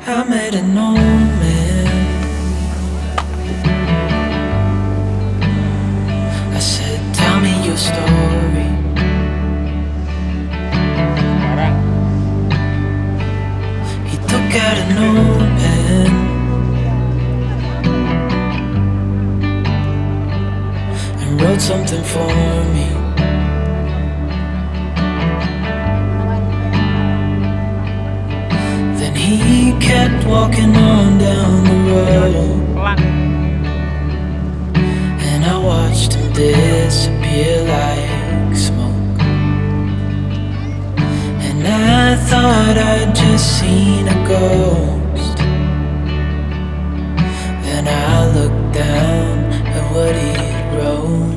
I met an old man. I said, tell me your story. He took out a notepad and wrote something for me. Then he kept walking on down the road, and I watched him disappear like smoke. And I thought I'd just seen a ghost. Then I looked down at what he wrote.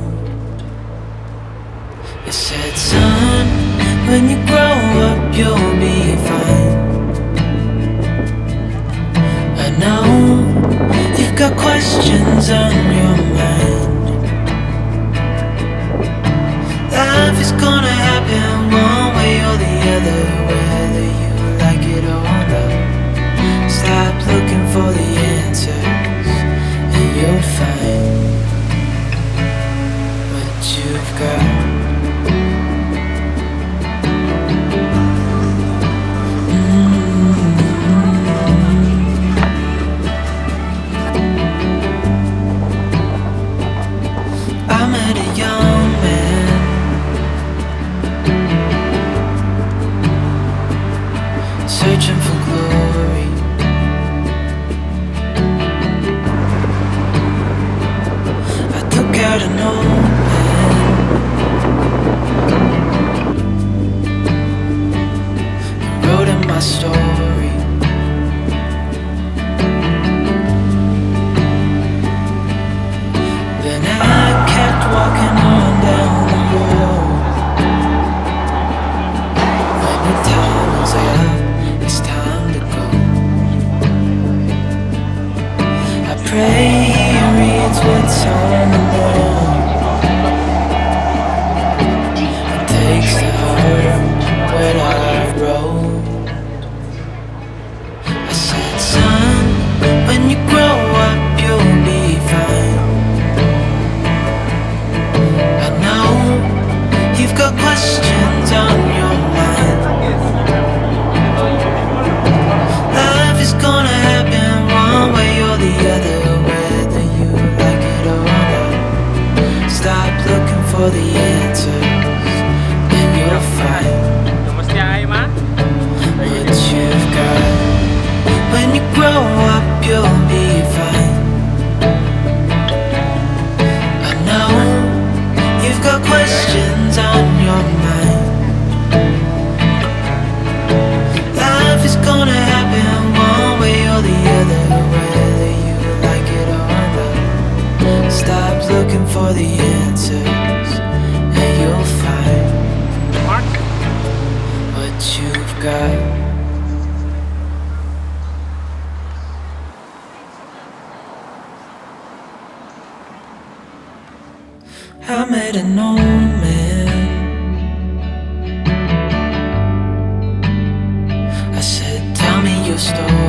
It said, son, when you grow up you'll be fine. I know you've got questions on your mind. Life is gonna happen one way or the other, whether you like it or not. Stop looking for the answers and you'll find what you've got. I met a young man. Searching for glory. I took out a notepad and wrote in my story. Then I kept walking on down the road. When the time was up, it's time to go. I pray he reads what's on the wall and takes to heart what I wrote. I said, son, when you grow up you'll be fine. I know you've got questions on your mind. Life is gonna happen one way or the other, whether you like it or not. Stop looking for the answers and you'll find what you've got. When you grow up you'll be fine. I know you've got questions on your mind. Life is gonna happen one way or the other, whether you like it or not. Stop looking for the answers and you'll find what you've got. I met an old man. I said, tell me your story.